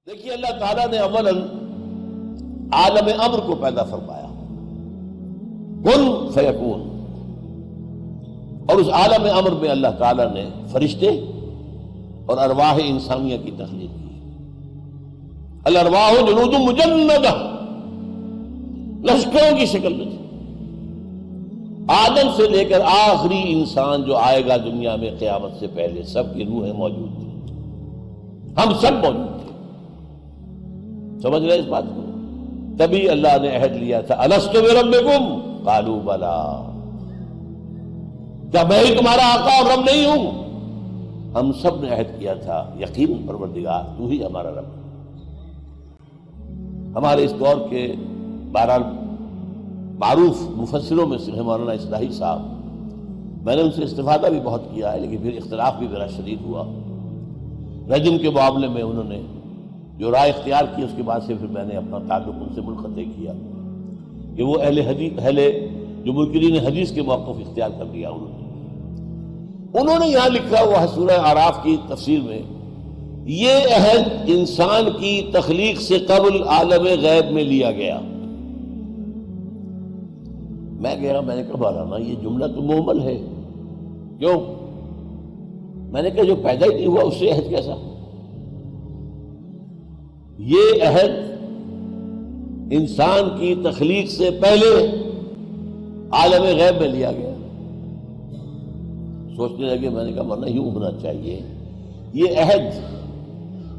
دیکھیے اللہ تعالیٰ نے اولاً عالم امر کو پیدا فرمایا، کن فیکون، اور اس عالم امر میں اللہ تعالیٰ نے فرشتے اور ارواح انسانیہ کی تخلیق کی۔ الارواح جنود مجندہ، لشکروں کی شکل میں، آدم سے لے کر آخری انسان جو آئے گا دنیا میں قیامت سے پہلے، سب کی روحیں موجود تھیں، ہم سب موجود تھے۔ سمجھ رہے اس بات کو؟ تبھی اللہ نے عہد لیا تھا، الستو بربکم قالوا بلا، کیا میں ہی تمہارا آقا اور رب نہیں ہوں؟ ہم سب نے عہد کیا تھا، یقین پروردگار تو ہی ہمارا رب ہے۔ ہمارے اس دور کے بہرحال معروف مفسروں میں سے مولانا اصلاحی صاحب، میں نے ان سے استفادہ بھی بہت کیا ہے، لیکن پھر اختلاف بھی میرا شدید ہوا۔ رجم کے معاملے میں انہوں نے جو رائے اختیار کی، اس کے بعد سے پھر میں نے اپنا تعلق ان سے منقطع کیا کہ وہ اہل جو منکرین حدیث کے موقف اختیار کر لیا انہوں نے یہاں لکھا ہوا ہے سورہ اعراف کی تفسیر میں، یہ عہد انسان کی تخلیق سے قبل عالم غیب میں لیا گیا۔ میں کہہ رہا، میں نے کہا مولانا یہ جملہ تو مہمل ہے، کیوں؟ میں نے کہا جو پیدا ہی نہیں ہوا اس سے عہد کیسا؟ یہ عہد انسان کی تخلیق سے پہلے عالم غیب میں لیا گیا۔ سوچنے لگے، میں نے کہا ورنہ یوں ہونا چاہیے، یہ عہد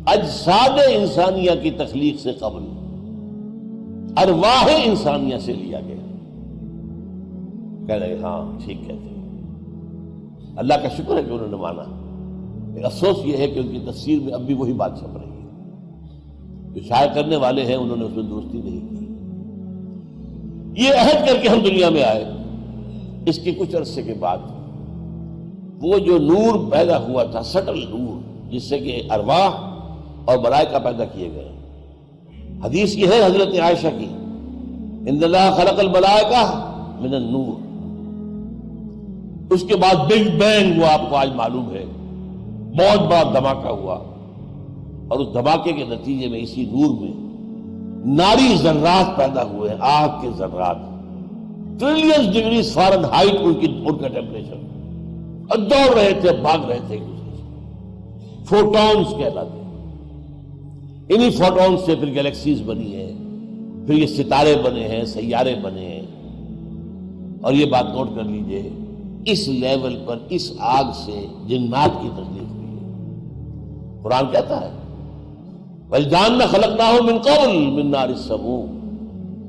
اجساد انسانیہ کی تخلیق سے قبل ارواح انسانیہ سے لیا گیا۔ کہہ رہے ہاں ٹھیک کہتے ہیں، اللہ کا شکر ہے کہ انہوں نے مانا۔ افسوس یہ ہے کہ ان کی تفسیر میں اب بھی وہی بات چھپ رہی ہے، جو شائع کرنے والے ہیں انہوں نے اس میں درستی نہیں کی۔ یہ عہد کر کے ہم دنیا میں آئے، اس کے کچھ عرصے کے بعد وہ جو نور پیدا ہوا تھا، سٹل نور، جس سے کہ ارواح اور ملائکہ پیدا کیے گئے۔ حدیث یہ ہے حضرت عائشہ کی، ان اللہ خلق الملائکہ من النور۔ اس کے بعد بگ بینگ وہ آپ کو آج معلوم ہے، بہت بڑا دھماکہ ہوا، اور اس دھماکے کے نتیجے میں اسی نور میں ناری ذرات پیدا ہوئے، آگ کے ذرات، ٹریلینز ڈگری فارن ہائٹ ان کا ٹیمپریچر، اور دوڑ رہے تھے، بھاگ رہے تھے ایک دوسرے سے، فوٹونز کہلاتے ہیں۔ انہی فوٹونز سے پھر گیلیکسیز بنی ہیں، پھر یہ ستارے بنے ہیں، سیارے بنے ہیں۔ اور یہ بات نوٹ کر لیجئے، اس لیول پر اس آگ سے جنات کی تخلیق ہوئی ہے۔ قرآن کہتا ہے وَالْجَانَّ خَلَقْنَاهُ مِنْ قَبْلُ مِنْ نَارِ السَّمُومِ،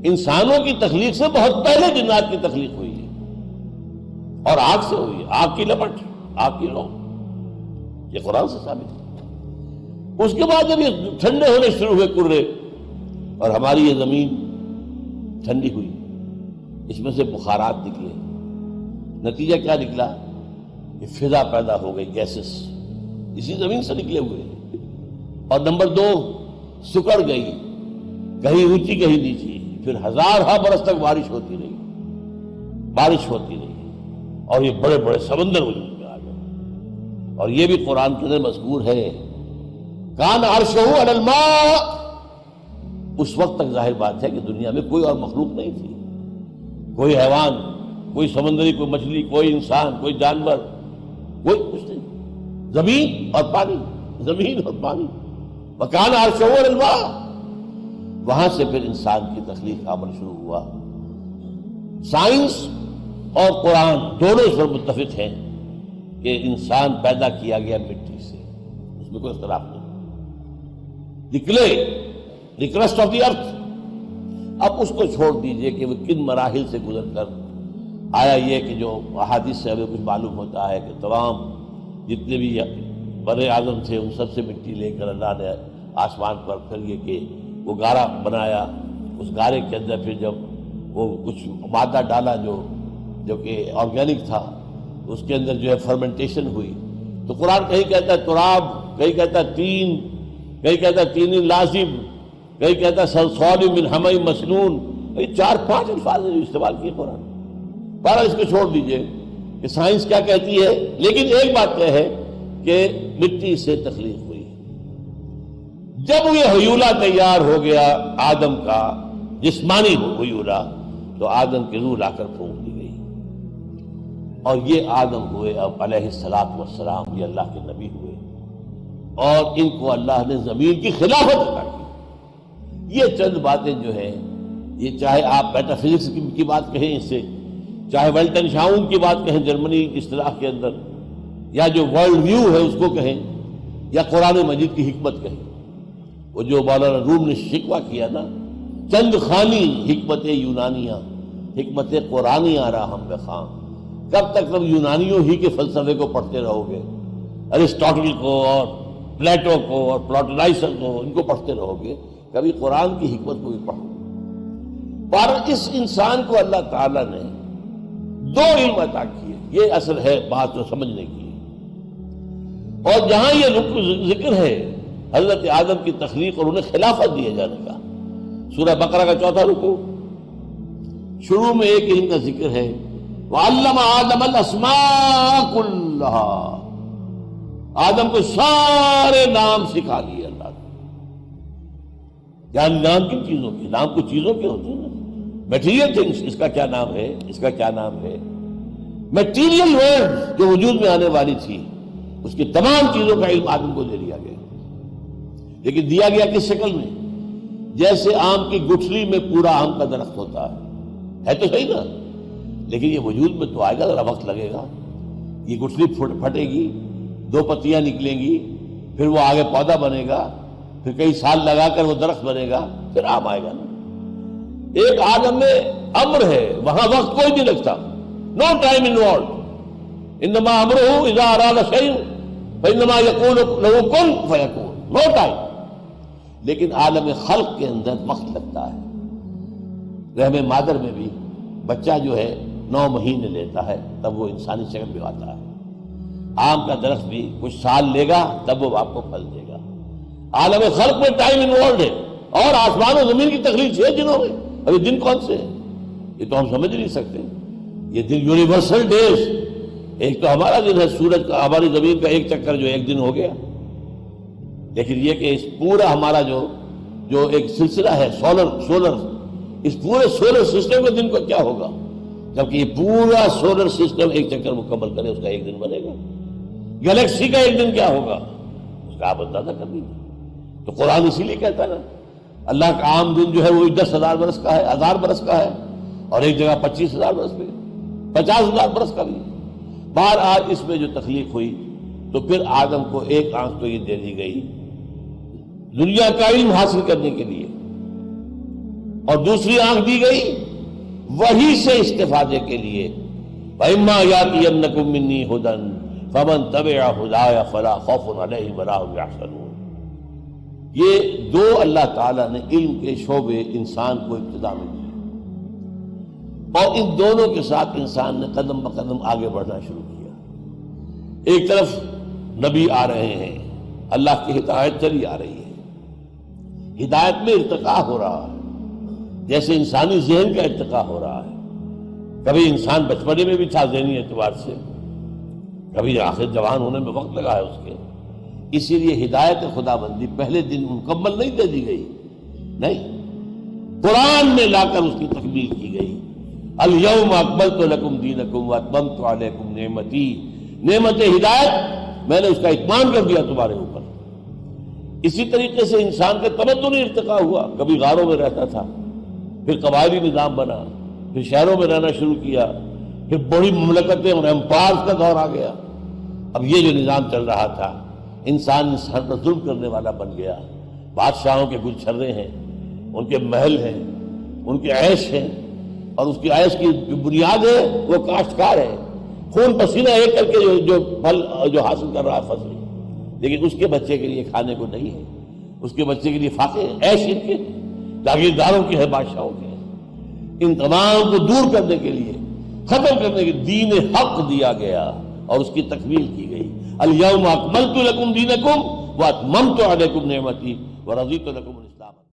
انسانوں کی تخلیق سے بہت پہلے جنات کی تخلیق ہوئی ہے، اور آگ سے ہوئی ہے، آگ کی لپٹ، آگ کی لو، یہ قرآن سے ثابت ہے۔ اس کے بعد جب یہ ٹھنڈے ہونے شروع ہوئے کرے، اور ہماری یہ زمین ٹھنڈی ہوئی، اس میں سے بخارات نکلے، نتیجہ کیا نکلا کہ فضا پیدا ہو گئی، گیسز اسی زمین سے نکلے ہوئے، اور نمبر 2 سکڑ گئی، کہیں اونچی کہیں نیچی، پھر ہزارہ برس تک بارش ہوتی رہی، اور یہ بڑے بڑے سمندر وجود میں آ گئے۔ اور یہ بھی قرآن کے اندر مذکور ہے، کان عرشہ علی الماء، اس وقت تک ظاہر بات ہے کہ دنیا میں کوئی اور مخلوق نہیں تھی، کوئی حیوان، کوئی سمندری، کوئی مچھلی، کوئی انسان، کوئی جانور، کوئی کچھ نہیں، زمین اور پانی، زمین اور پانی۔ وَكَانَ عَرْشُهُ عَلَى الْمَاءِ، وہاں سے پھر انسان کی تخلیق کا عمل شروع ہوا۔ سائنس اور قرآن دونوں اس پر متفق ہیں کہ انسان پیدا کیا گیا مٹی سے، اس میں کوئی اختلاف نہیں۔ The clay, the crust of the earth. اب اس کو چھوڑ دیجئے کہ وہ کن مراحل سے گزر کر آیا، یہ کہ جو احادیث سے ہمیں کچھ معلوم ہوتا ہے کہ تمام جتنے بھی بر اعظم تھے ان سب سے مٹی لے کر اللہ نے آسمان پر پھر یہ کہ وہ گارا بنایا، اس گارے کے اندر پھر جب وہ کچھ مادہ ڈالا جو کہ آرگینک تھا، اس کے اندر جو ہے فرمنٹیشن ہوئی، تو قرآن کہیں کہتا ہے تراب، کہیں کہتا ہے تین، کہیں کہتا ہے تین لازم، کہیں کہتا ہے صلصال من حمأ مسنون، 4-5 الفاظ جو استعمال کیے قرآن۔ بہرحال اس کو چھوڑ دیجئے کہ سائنس کیا کہتی ہے، لیکن ایک بات یہ ہے کہ مٹی سے تخلیق ہوئی۔ جب یہ ہیولہ تیار ہو گیا آدم کا جسمانی ہیولہ، تو آدم کی روح لا کر پھونک دی گئی، اور یہ آدم ہوئے اب علیہ السلام، یہ اللہ کے نبی ہوئے، اور ان کو اللہ نے زمین کی خلافت عطا کی۔ یہ چند باتیں جو ہیں، یہ چاہے آپ میٹا فزکس کی بات کہیں اس سے، چاہے ویلٹن شاؤن کی بات کہیں جرمنی اصطلاح کے اندر، یا جو ورلڈ ویو ہے اس کو کہیں، یا قرآن مجید کی حکمت کہیں، وہ جو مولانا روم نے شکوہ کیا نا، چند خانی حکمت یونانیہ، حکمت قرآنیہ راہم بخاں، کب تک تم یونانیوں ہی کے فلسفے کو پڑھتے رہو گے، ارسطاٹل کو اور پلیٹو کو اور پلاٹونائزم کو، ان کو پڑھتے رہو گے، کبھی قرآن کی حکمت کو بھی پڑھو۔ پر اس انسان کو اللہ تعالیٰ نے دو علم عطا کیے، یہ اصل ہے بات جو سمجھنے کی۔ اور جہاں یہ ذکر ہے حضرت آدم کی تخلیق اور انہیں خلافت دیے جانے کا، سورہ بقرہ کا 4واں رکوع، شروع میں ایک علم کا ذکر ہے، وَعَلَّمَ آدَمَ الْأَسْمَاءَ كُلَّهَا، آدم کو سارے نام سکھا دیے اللہ نے۔ یعنی نام کن چیزوں کے؟ نام کچھ چیزوں کے ہوتے ہیں نا، میٹیریل تھنگس، اس کا کیا نام ہے، اس کا کیا نام ہے، میٹیریل ورلڈ جو وجود میں آنے والی تھی، اس کی تمام چیزوں کا علم آدم کو دے دیا گیا۔ لیکن دیا گیا کس شکل میں؟ جیسے آم کی گٹھلی میں پورا آم کا درخت ہوتا ہے تو صحیح نا، لیکن یہ وجود میں تو آئے گا، ذرا وقت لگے گا، یہ گٹھلی پھٹے گی، 2 پتیاں نکلیں گی، پھر وہ آگے پودا بنے گا، پھر کئی سال لگا کر وہ درخت بنے گا، پھر آم آئے گا نا۔ ایک آدم میں امر ہے، وہاں وقت کوئی نہیں لگتا، نو ٹائم انوالوڈ، انما امرہ اذا اراد شیئا فانما یقول له کن فیکون، نو ٹائم۔ لیکن عالم خلق کے اندر وقت لگتا ہے۔ رحم مادر میں بھی بچہ جو ہے 9 مہینے لیتا ہے، تب وہ انسانی شکل میں آتا ہے۔ آم کا درخت بھی کچھ سال لے گا، تب وہ آپ کو پھل دے گا۔ عالم خلق میں ٹائم انوالوڈ ہے، اور آسمان و زمین کی تخلیق 6 دنوں میں۔ ابھی دن کون سے ہیں؟ یہ تو ہم سمجھ نہیں سکتے۔ یہ دن یونیورسل ڈیز، ایک تو ہمارا دن ہے، سورج کا، ہماری زمین کا ایک چکر جو 1 دن ہو گیا، لیکن یہ کہ اس پورا ہمارا جو ایک سلسلہ ہے سولر، اس پورے سولر سسٹم کے دن کو کیا ہوگا، جبکہ یہ پورا سولر سسٹم ایک چکر مکمل کرے، اس کا 1 دن بنے گا۔ گلیکسی کا 1 دن کیا ہوگا، اس کا آپ اندازہ کر لیجیے۔ تو قرآن اسی لیے کہتا ہے نا، اللہ کا عام دن جو ہے وہ 10,000 برس کا ہے، 1000 برس کا ہے، اور ایک جگہ 25,000 برس پہ، 50,000 برس کا بھی۔ بہرحال اس میں جو تخلیق ہوئی، تو پھر آدم کو ایک آنکھ تو یہ دے دی گئی دنیا کا علم حاصل کرنے کے لیے، اور دوسری آنکھ دی گئی وحی سے استفادے کے لیے، وَإِمَّا يَأْتِيَنَّكُم مِّنِّي هُدًى فَمَن تَبِعَ هُدَايَ فَلَا خَوْفٌ عَلَيْهِمْ وَلَا هُمْ يَحْزَنُونَ۔ یہ دو اللہ تعالیٰ نے علم کے شعبے انسان کو ابتدا میں دیے، اور ان دونوں کے ساتھ انسان نے قدم بقدم آگے بڑھنا شروع کیا۔ ایک طرف نبی آ رہے ہیں، اللہ کی ہدایت چلی آ رہی ہے، ہدایت میں ارتقاء ہو رہا ہے، جیسے انسانی ذہن کا ارتقاء ہو رہا ہے۔ کبھی انسان بچپنے میں بھی تھا ذہنی اعتبار سے، کبھی آخر جوان ہونے میں وقت لگا ہے اس کے۔ اسی لیے ہدایت خدا بندی پہلے دن مکمل نہیں دے دی گئی، نہیں، قرآن میں لا کر اس کی تکمیل کی گئی۔ الیوم اکملت لکم دینکم واتممت علیکم نعمتی، نعمت ہدایت میں نے اس کا اتمام کر دیا تمہارے اوپر۔ اسی طریقے سے انسان کا تمدنی ارتقاء ہوا، کبھی غاروں میں رہتا تھا، پھر قبائلی نظام بنا، پھر شہروں میں رہنا شروع کیا، پھر بڑی مملکتیں اور امپائرز کا دور آ گیا۔ اب یہ جو نظام چل رہا تھا، انسان پر ظلم کرنے والا بن گیا۔ بادشاہوں کے گلچھرے ہیں، ان کے محل ہیں، ان کے عیش ہیں، اور اس کی عیش کی جو بنیاد ہے وہ کاشتکار ہے، خون پسینہ ایک کر کے جو پھل جو حاصل کر رہا ہے فصل، لیکن اس کے بچے کے لیے کھانے کو نہیں ہے، اس کے بچے کے لیے فاقے عیش ان کے جاگیرداروں کی ہے، بادشاہوں کے ہیں۔ ان تمام کو دور کرنے کے لیے، ختم کرنے کے دین حق دیا گیا اور اس کی تکمیل کی گئی۔ الیوم اکملت لکم دینکم واتممت علیکم نعمتی ورضیت لکم